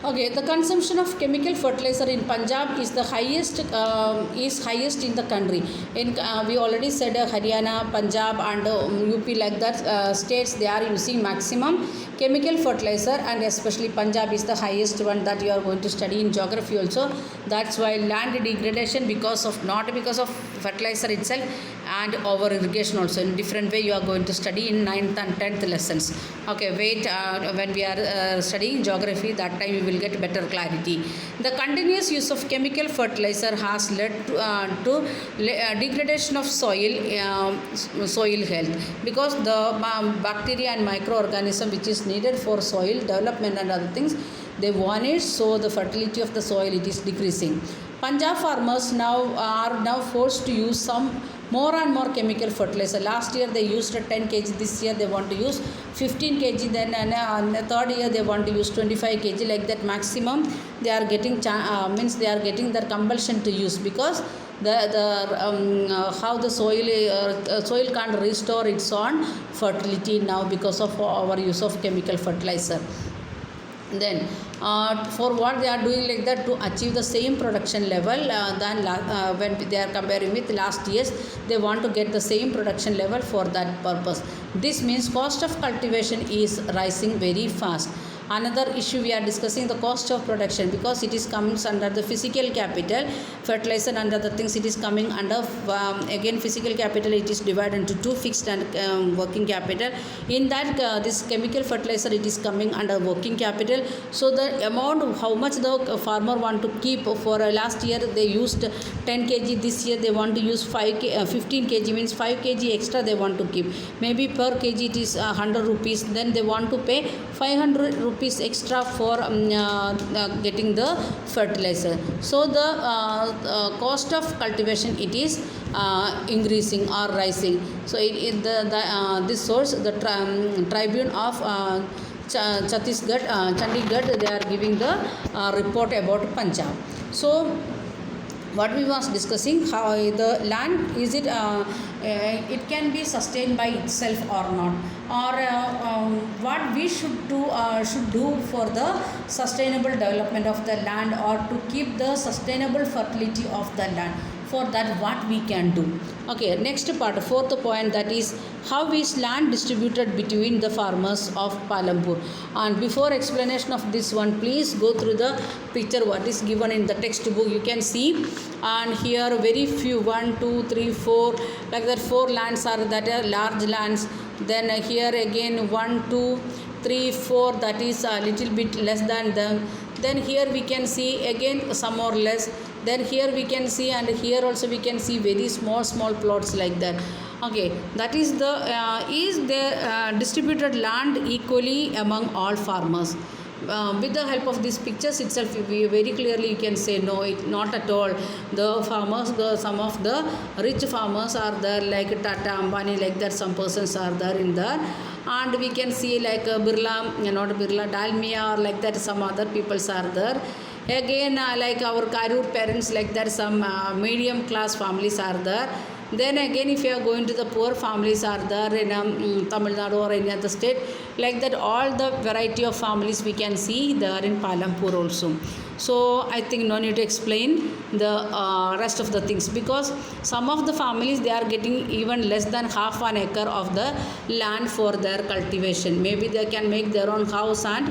Okay, the consumption of chemical fertilizer in Punjab is highest in the country. We already said Haryana, Punjab, and UP, like that states, they are using maximum chemical fertilizer, and especially Punjab is the highest one that you are going to study in geography also. That's why land degradation, because of, not because of fertilizer itself, and over irrigation also, in different way you are going to study in 9th and 10th lessons. Okay, wait, when we are studying geography, that time you will get better clarity. The continuous use of chemical fertilizer has led to degradation of soil health, because the bacteria and microorganism which is needed for soil development and other things, they vanish, so the fertility of the soil, it is decreasing. Punjab farmers are forced to use some more and more chemical fertilizer. Last year they used 10 kg, this year they want to use 15 kg, then the third year they want to use 25 kg, like that maximum they are getting means they are getting their compulsion to use, because how the soil can't restore its own fertility now because of our use of chemical fertilizer. Then for what they are doing like that, to achieve the same production level than when they are comparing with last years, they want to get the same production level. For that purpose, this means cost of cultivation is rising very fast. Another issue we are discussing, the cost of production, because it is comes under the physical capital, fertilizer and other things, it is coming under again physical capital, it is divided into two, fixed and working capital. In that this chemical fertilizer, it is coming under working capital. So the amount, how much the farmer want to keep, for last year they used 10 kg, this year they want to use 15 kg, means 5 kg extra they want to keep. Maybe per kg it is 100 rupees, then they want to pay 500 rupees extra for getting the fertilizer. So the cost of cultivation, it is increasing or rising. So this source, the Tribune of Chandigarh, they are giving the report about Punjab. So what we was discussing, how the land, is it it can be sustained by itself or not, or what we should do for the sustainable development of the land, or to keep the sustainable fertility of the land. For that, what we can do. Okay, next part, fourth point, that is how is land distributed between the farmers of Palampur. And before explanation of this one, please go through the picture what is given in the textbook. You can see, and here very few, 1 2 3 4, like that 4 lands are that are large lands. Then here again 1 2 3 4, that is a little bit less than them. Then here we can see again some more less. Then here we can see, and here also we can see very small plots like that. Okay, that is the distributed land equally among all farmers. With the help of these pictures itself, we very clearly you can say no, not at all. The farmers, some of the rich farmers are there, like Tata, Ambani, like that. Some persons are there in there, and we can see like Birla, not Birla, Dalmia, or like that. Some other peoples are there. Again, like our Karur parents, like that, some medium class families are there. Then again, if you are going to the poor families are there in Tamil Nadu or any other state, like that, all the variety of families we can see there in Palampur also. So I think no need to explain the rest of the things, because some of the families, they are getting even less than half an acre of the land for their cultivation. Maybe they can make their own house, and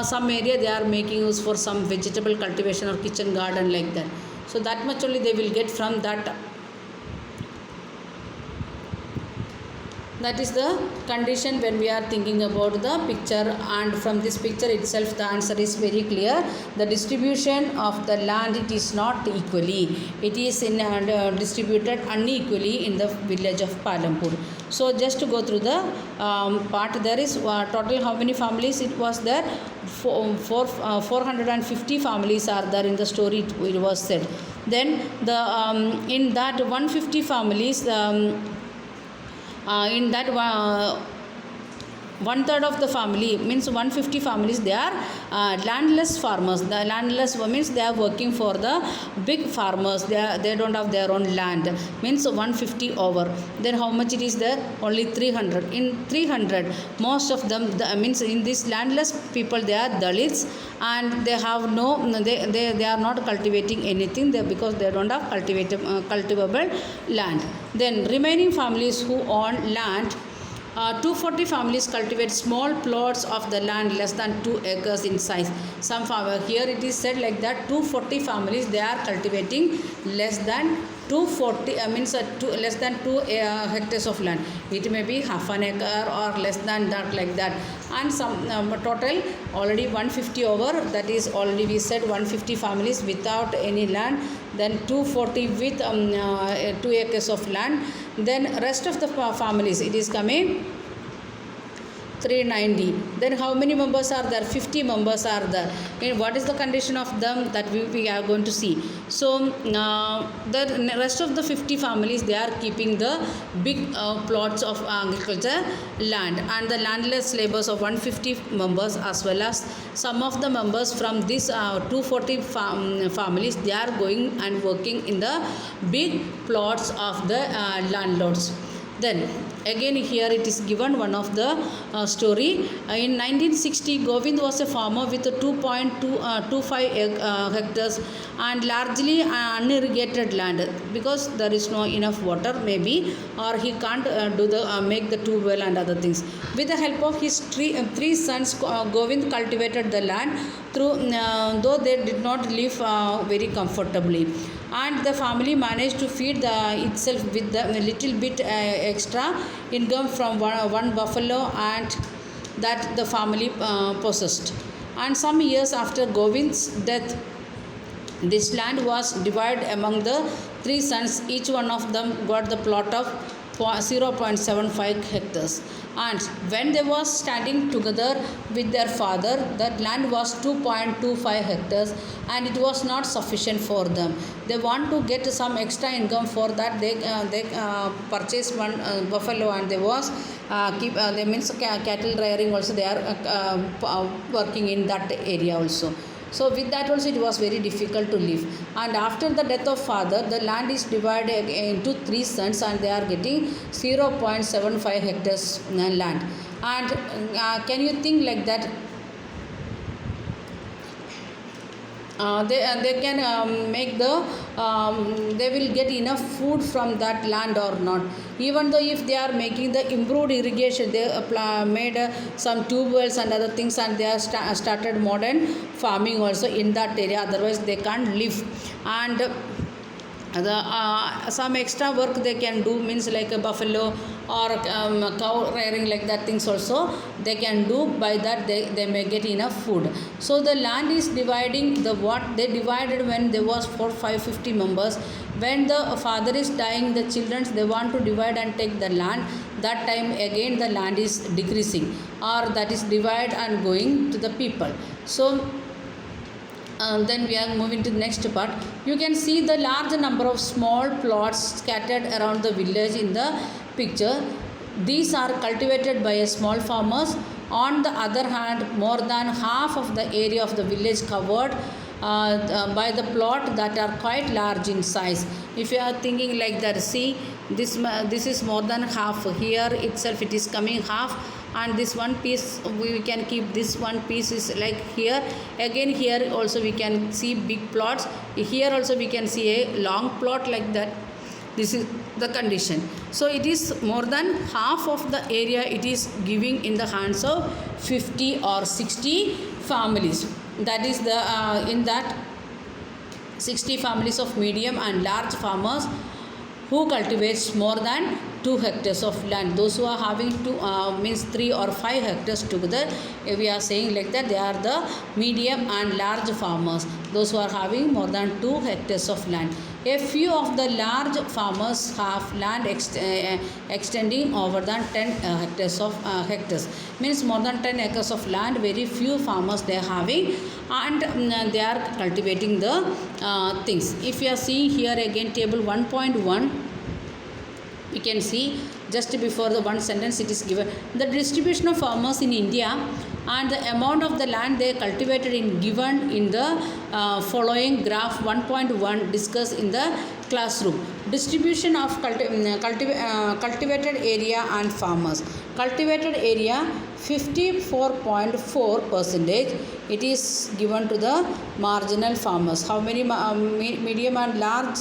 some area they are making use for some vegetable cultivation or kitchen garden, like that. So that much only they will get from that. That is the condition when we are thinking about the picture, and from this picture itself the answer is very clear. The distribution of the land, it is not equally, it is distributed unequally in the village of Palampur. So just to go through the part, there is total how many families it was there, 450 families are there in the story, it was said. Then the in that 150 families, in that one third of the family means 150 families, they are landless farmers. The landless means they are working for the big farmers, they don't have their own land, means 150 over. Then how much it is there? Only 300. In 300, most of them means in these landless people, they are Dalits, and they have no, they are not cultivating anything there because they don't have cultivable land. Then remaining families who own land, 240 families cultivate small plots of the land less than 2 acres in size. Some here it is said like that 240 families, they are cultivating less than 240 means less than 2 hectares of land. It may be half an acre or less than that, like that. And some total already 150 over, that is already we said 150 families without any land, then 240 with 2 acres of land. Then rest of the families, it is coming 390. Then how many members are there? 50 members are there. And what is the condition of them? That we are going to see. So the rest of the 50 families, they are keeping the big plots of agriculture land, and the landless laborers of 150 members, as well as some of the members from this 240 families, they are going and working in the big plots of the landlords. Then again here it is given one of the story. In 1960, Govind was a farmer with 2.25 hectares and largely unirrigated land, because there is no enough water maybe, or he can't do the make the tube well and other things. With the help of his three sons, Govind cultivated the land through though they did not live very comfortably, and the family managed to feed itself with the little bit extra income from one buffalo and that the family possessed. And some years after Govind's death, this land was divided among the three sons. Each one of them got the plot of 0.75 hectares. And when they were standing together with their father, that land was 2.25 hectares, and it was not sufficient for them. They want to get some extra income. For that they purchased one buffalo, and they was they means cattle rearing also, they are working in that area also. So with that also it was very difficult to live. And after the death of father, the land is divided into three sons, and they are getting 0.75 hectares land. And can you think like that? They can make the they will get enough food from that land or not. Even though if they are making the improved irrigation, they made some tube wells and other things, and they have started modern farming also in that area, otherwise they can't live. And some extra work they can do, means like a buffalo or cow rearing, like that things also they can do. By that they may get enough food. So the land is dividing, the what they divided when there was 550 members. When the father is dying, the children, they want to divide and take the land. That time again the land is decreasing, or that is divide and going to the people. So then we are moving to the next part. You can see the large number of small plots scattered around the village in the picture. These are cultivated by a small farmers. On the other hand, more than half of the area of the village covered by the plot that are quite large in size. If you are thinking like that, see this is more than half. Here itself it is coming half, and this one piece we can keep, this one piece is like here. Again here also we can see big plots. Here also we can see a long plot like that. This is the condition. So it is more than half of the area it is giving in the hands of 50 or 60 families. That is the in that 60 families of medium and large farmers who cultivates more than 2 hectares of land. Those who are having means 3 or 5 hectares together, we are saying like that, they are the medium and large farmers. Those who are having more than 2 hectares of land. A few of the large farmers have land extending over than 10 hectares. Means more than 10 acres of land. Very few farmers they are having, and they are cultivating the things. If you are seeing here again table 1.1, we can see just before the one sentence it is given. The distribution of farmers in India and the amount of the land they cultivated in given in the following graph 1.1 discussed in the classroom. Distribution of cultivated area and farmers. Cultivated area 54.4 percentage it is given to the marginal farmers. How many medium and large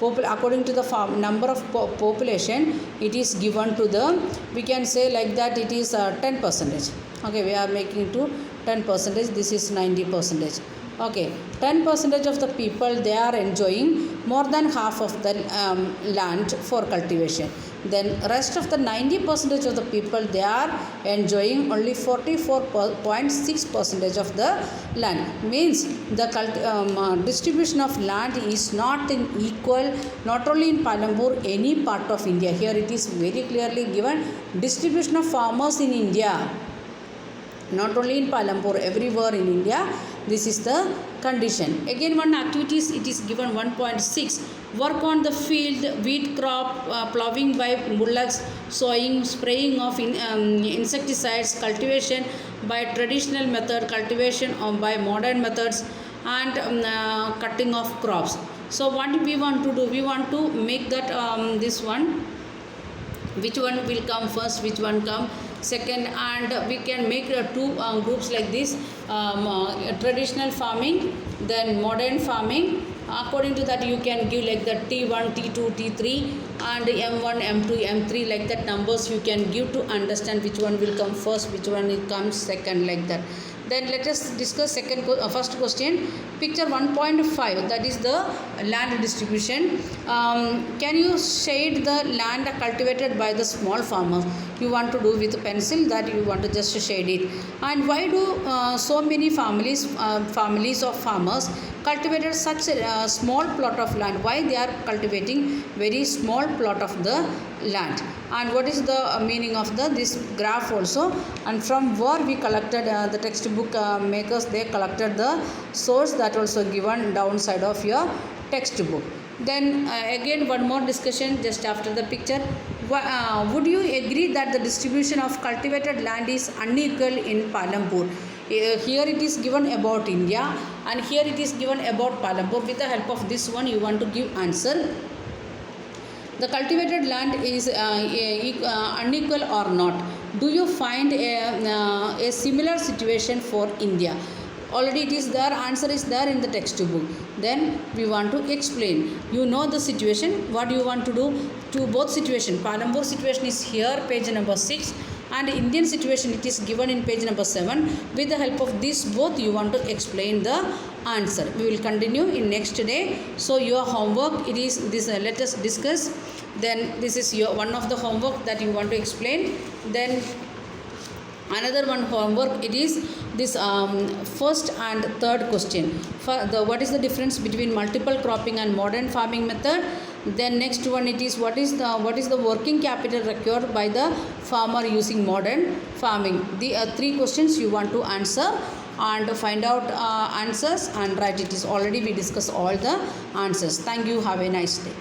according to the number of population it is given to the, we can say like that it is 10 percentage. Okay, we are making to 10 percentage, this is 90 percentage. Okay, 10 percentage of the people they are enjoying more than half of the land for cultivation. Then rest of the 90 percentage of the people they are enjoying only 44.6 percentage of the land. Means the distribution of land is not in equal, not only in Palanpur, any part of India. Here it is very clearly given, distribution of farmers in India, not only in Palanpur, everywhere in India, this is the condition. Again, one activities it is given 1.6, work on the field, wheat crop, ploughing by bullocks, sowing, spraying of insecticides, cultivation by traditional method, cultivation by modern methods, and cutting of crops. So what we want to do, we want to make that this one, which one will come first, which one come second, and we can make two groups like this, traditional farming, then modern farming. According to that you can give like the T1, T2, T3 and M1, M2, M3, like that numbers you can give to understand which one will come first, which one will come second, like that. Then let us discuss first question. Picture 1.5, that is the land distribution. Can you shade the land cultivated by the small farmers? You want to do with a pencil, that you want to just shade it. And why do so many families of farmers cultivated such a small plot of land? Why they are cultivating very small plot of the land? And what is the meaning of this graph also? And from where we collected the textbook makers, they collected the source, that also given downside of your textbook. Then again one more discussion just after the picture. Would you agree that the distribution of cultivated land is unequal in Palanpur? Here it is given about India and here it is given about Palanpur. With the help of this one you want to give answer. The cultivated land is unequal or not? Do you find a similar situation for India? Already it is there, answer is there in the textbook. Then we want to explain. You know the situation, what you want to do to both situation. Palanpur situation is here, page number 6, and Indian situation it is given in page number 7. With the help of this both you want to explain the answer. We will continue in next day. So your homework it is this, let us discuss. Then this is your one of the homework that you want to explain. Then another one homework it is this first and third question. What is the difference between multiple cropping and modern farming method? Then next one it is what is the working capital required by the farmer using modern farming? The 3 questions you want to answer and find out answers and write it. Is already we discuss all the answers. Thank you. Have a nice day.